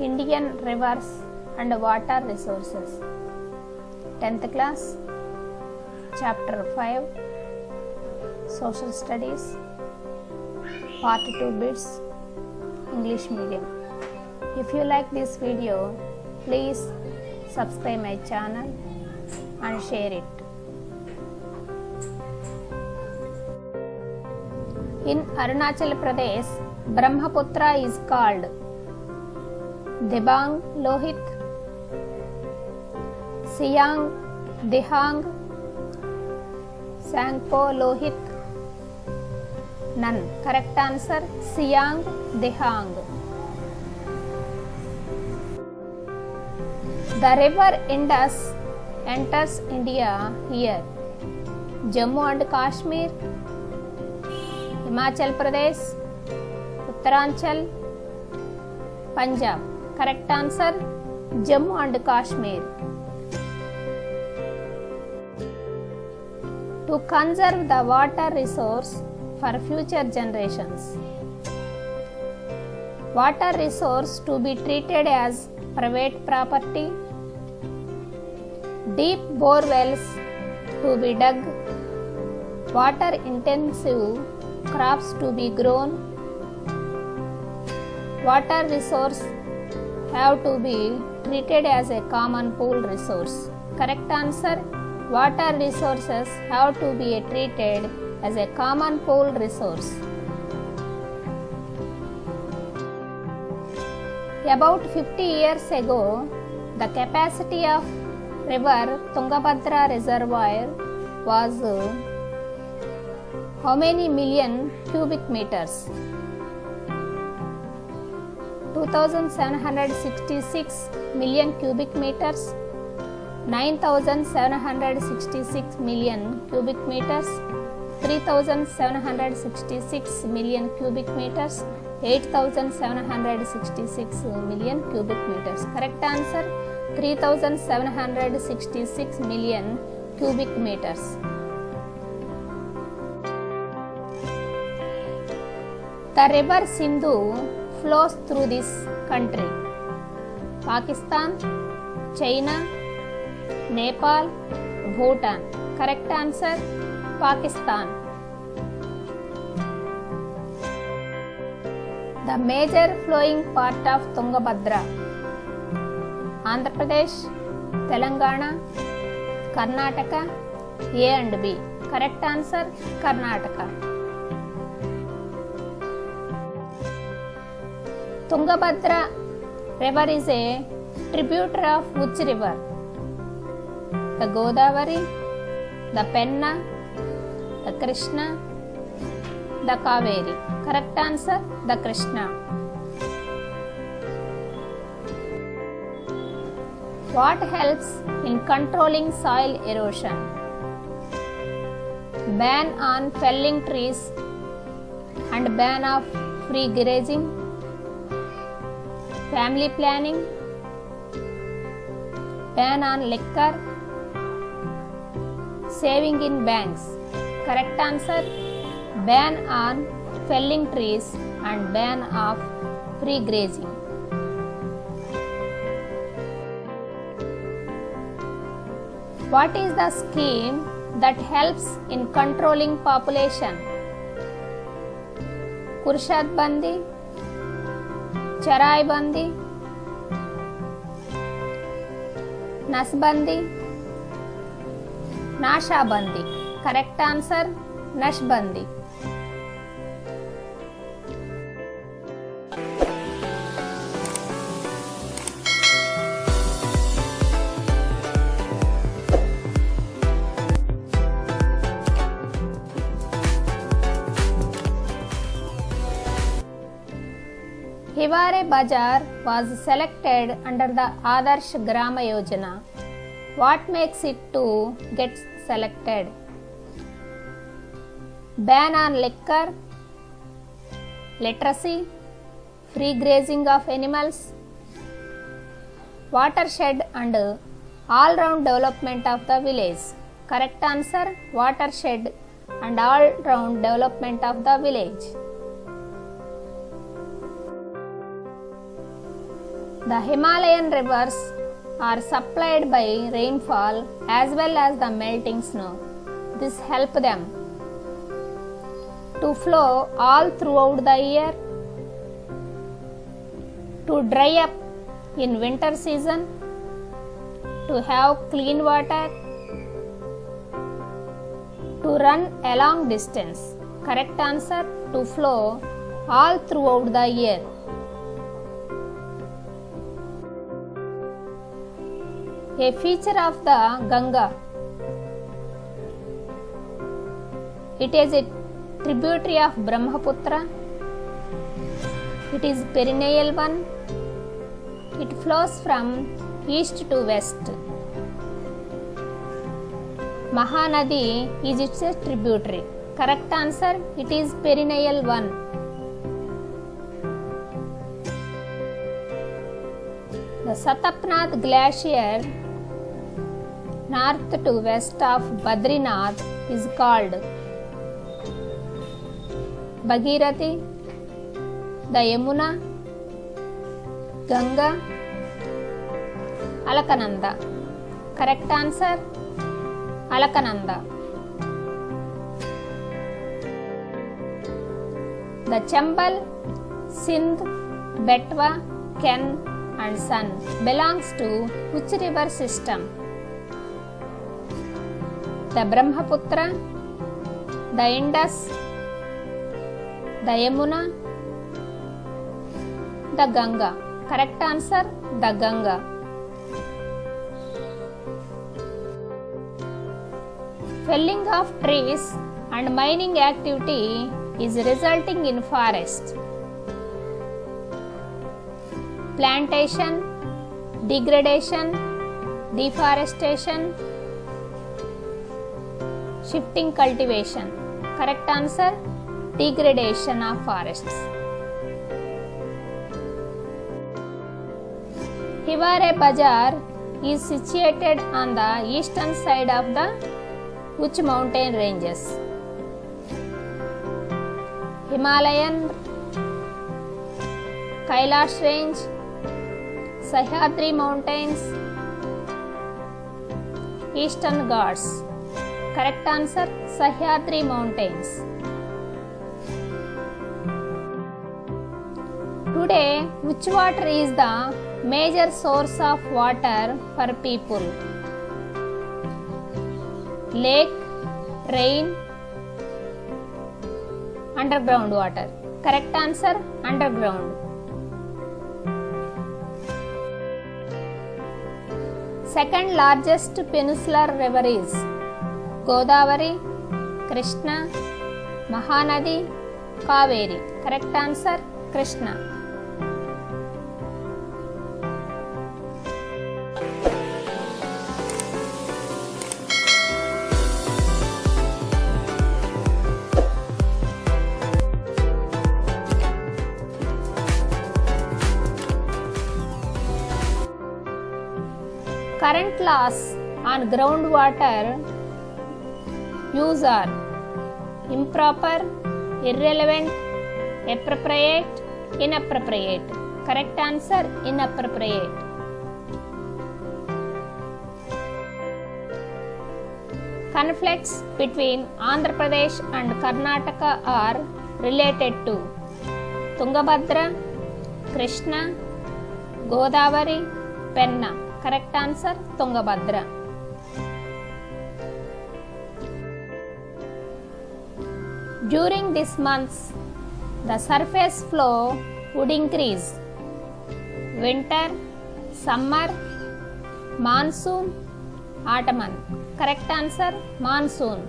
Indian rivers and water resources. 10th class, chapter 5, social studies, part 2 bits, English medium. If you like this video, please subscribe my channel and share it. In Arunachal Pradesh, Brahmaputra is called Dibang Lohit, Siang Dihang, Sangpo Lohit, none. Correct answer, Siang Dihang. The river Indus enters India here. Jammu and Kashmir, Himachal Pradesh, Uttaranchal, Punjab. Correct answer, Jammu and Kashmir. To conserve the water resource for future generations. Water resource to be treated as private property. Deep bore wells to be dug. Water intensive crops to be grown. Water resource have to be treated as a common pool resource. Correct answer, water resources have to be treated as a common pool resource. About 50 years ago, the capacity of river Tungabhadra reservoir was how many million cubic meters? 2766 million cubic meters, 9766 million cubic meters, 3766 million cubic meters, 8766 million cubic meters. Correct answer, 3766 million cubic meters. The river Sindhu flows through this country. Pakistan, China, Nepal, Bhutan. Correct answer, Pakistan. The major flowing part of Tungabhadra. Andhra Pradesh, Telangana, Karnataka. A and B. Correct answer, Karnataka. Tungabhadra river is a tributary of which river? The Godavari, the Penna, the Krishna, the Kaveri. Correct answer, the Krishna. What helps in controlling soil erosion? Ban on felling trees and ban of free grazing. Family planning, ban on liquor, saving in banks. Correct answer, ban on felling trees and ban of free grazing. What is the scheme that helps in controlling population? Kurshat Bandi, Charai Bandi, Nasbandi, Nasha Bandi. Correct answer, Nashbandi. Hiware Bazar was selected under the Adarsh Grama Yojana. What makes it to get selected? Ban on liquor, literacy, free grazing of animals, watershed and all-round development of the village. Correct answer, watershed and all-round development of the village. The Himalayan rivers are supplied by rainfall as well as the melting snow. This helps them to flow all throughout the year, to dry up in winter season, to have clean water, to run a long distance. Correct answer, to flow all throughout the year. A feature of the Ganga. It is a tributary of Brahmaputra. It is perennial one. It flows from east to west. Mahanadi is its tributary. Correct answer, it is perennial one. The Satapnath glacier north to west of Badrinath is called Bhagirathi, the Yamuna, Ganga, Alakananda. Correct answer, Alakananda. The Chambal, Sindh, Betwa, Ken and Son belongs to which river system? The Brahmaputra, the Indus, the Yamuna, the Ganga. Correct answer, the Ganga. Felling of trees and mining activity is resulting in forest. Plantation, degradation, deforestation, shifting cultivation. Correct answer, degradation of forests. Hiware Bazar is situated on the eastern side of the which mountain ranges? Himalayan, Kailash range, Sahyadri mountains, Eastern Ghats. Correct answer, Sahyadri mountains. Today, which water is the major source of water for people? Lake, rain, underground water. Correct answer, underground. Second largest peninsular river is Godavari, Krishna, Mahanadi, Kaveri. Correct answer, Krishna. Current laws on groundwater use are improper, irrelevant, appropriate, inappropriate. Correct answer, inappropriate. Conflicts between Andhra Pradesh and Karnataka are related to Tungabhadra, Krishna, Godavari, Penna. Correct answer, Tungabhadra. During these months, the surface flow would increase. Winter, summer, monsoon, autumn. Correct answer, monsoon.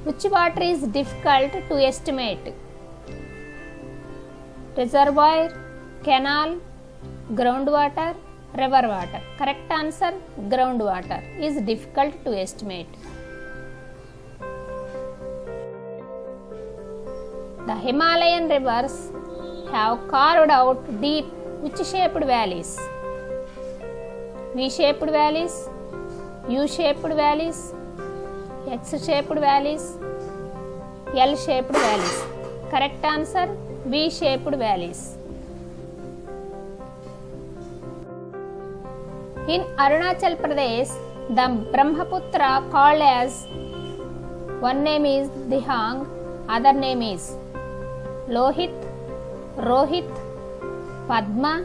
Which water is difficult to estimate? Reservoir, canal, groundwater, river water. Correct answer, groundwater is difficult to estimate. The Himalayan rivers have carved out deep which shaped valleys? V-shaped valleys, U-shaped valleys, X-shaped valleys, L-shaped valleys. Correct answer, V-shaped valleys. In Arunachal Pradesh, the Brahmaputra called as, one name is Dihang, other name is Lohit, Rohit, Padma,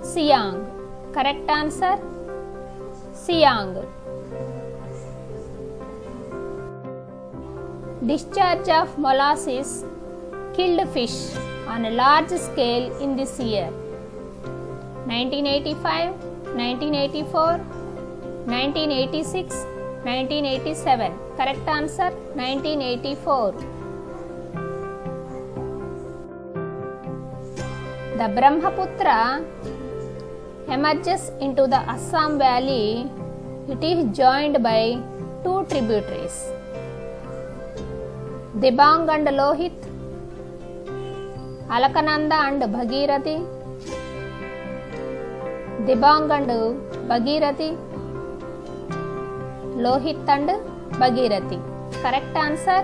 Siang. Correct answer, Siang. Discharge of molasses killed fish on a large scale in this year. 1985, 1984, 1986, 1987. Correct answer, 1984. The Brahmaputra emerges into the Assam Valley. It is joined by two tributaries, Dibang and Lohit, Alakananda and Bhagirathi, Dibang and Bhagirathi, Lohit and Bhagirathi. Correct answer,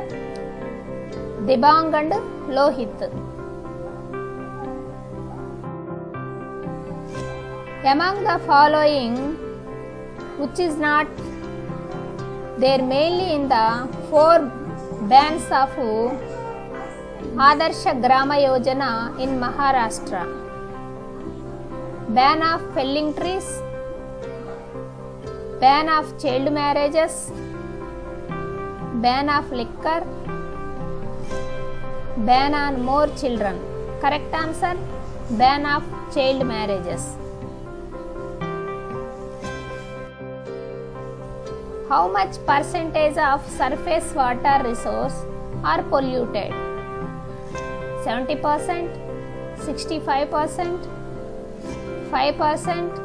Dibang and Lohit. Among the following, which is not there mainly in the four bands of Adarsha Grama Yojana in Maharashtra? Ban of felling trees, ban of child marriages, ban of liquor, ban on more children. Correct answer, ban of child marriages. How much percentage of surface water resource are polluted? 70%, 65%, 5%,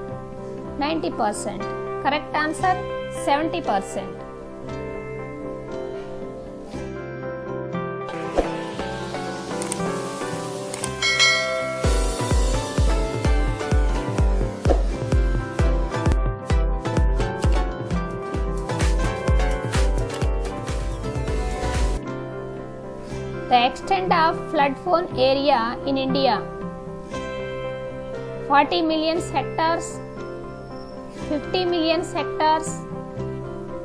90%. Correct answer, 70%. The extent of flood-prone area in India: 40 million hectares, 50 million hectares,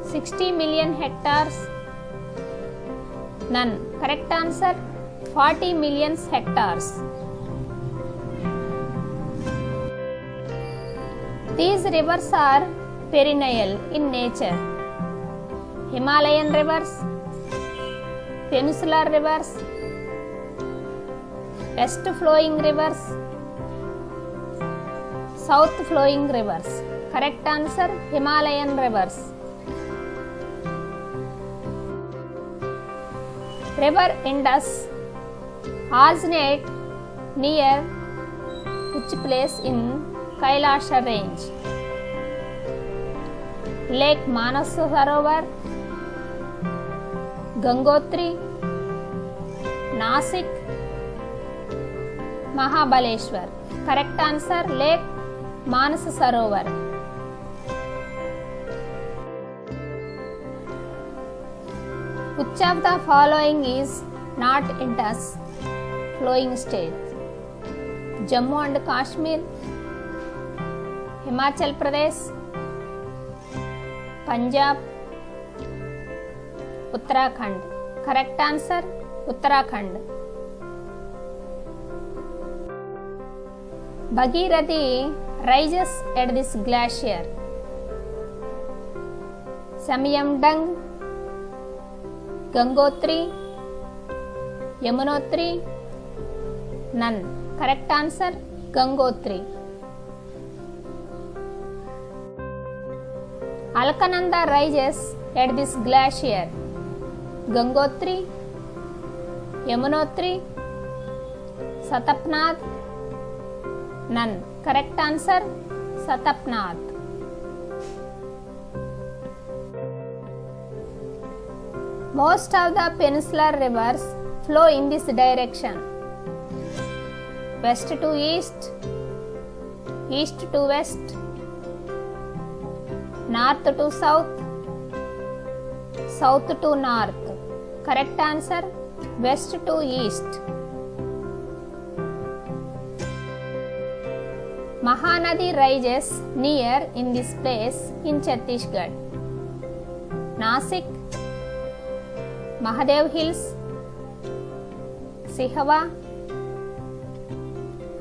60 million hectares, none. Correct answer, 40 million hectares. These rivers are perennial in nature: Himalayan rivers, peninsular rivers, west flowing rivers, south flowing rivers. Correct answer, Himalayan rivers. River Indus originate near which place in Kailasha range? Lake Manas Sarovar, Gangotri, Nasik, Mahabaleshwar. Correct answer, Lake Manas Sarovar. Which of the following is not Indus flowing state? Jammu and Kashmir, Himachal Pradesh, Punjab, Uttarakhand. Correct answer, Uttarakhand. Bhagirathi rises at this glacier: Samyamdang, Gangotri, Yamunotri, none. Correct answer, Gangotri. Alkananda rises at this glacier: Gangotri, Yamunotri, Satapnath, none. Correct answer, Satapnath. Most of the peninsular rivers flow in this direction: west to east, east to west, north to south, south to north. Correct answer, west to east. Mahanadi rises near in this place in Chhattisgarh. Nasik, Mahadev Hills, Sihwa,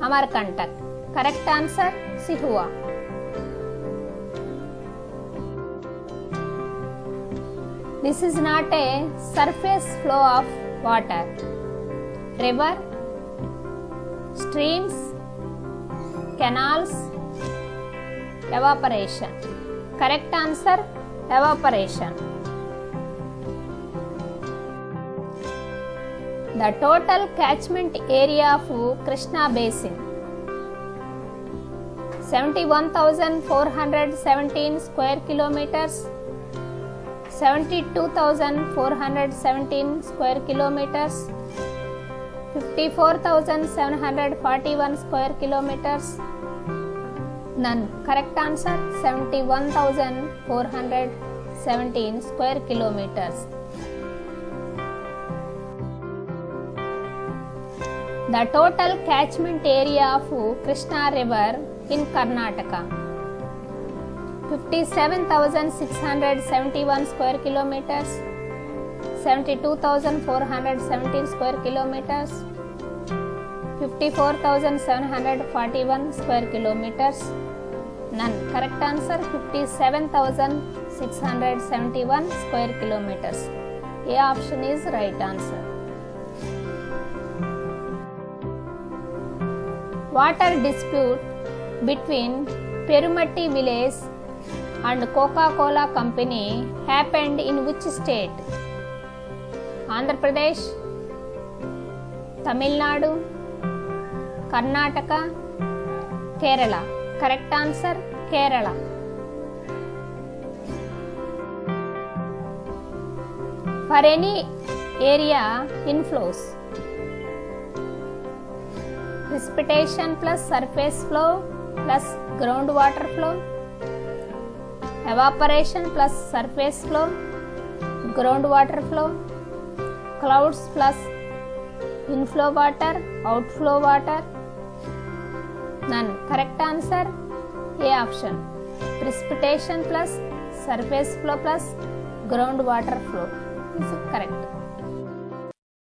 Amarkantak. Correct answer, Sihwa. This is not a surface flow of water. River, streams, canals, evaporation. Correct answer, evaporation. The total catchment area of Krishna Basin, 71,417 square kilometers, 72,417 square kilometers, 54,741 square kilometers. None. Correct answer, 71,417 square kilometers. The total catchment area of Krishna River in Karnataka, 57,671 square kilometers, 72,417 square kilometers, 54,741 square kilometers. None. Correct answer, 57,671 square kilometers. A option is right answer. Water dispute between Perumatti village and Coca-Cola company happened in which state? Andhra Pradesh, Tamil Nadu, Karnataka, Kerala. Correct answer, Kerala. For any area inflows, precipitation plus surface flow plus groundwater flow, evaporation plus surface flow, groundwater flow, clouds plus inflow water, outflow water. None. Correct answer, A option, precipitation plus surface flow plus groundwater flow is correct.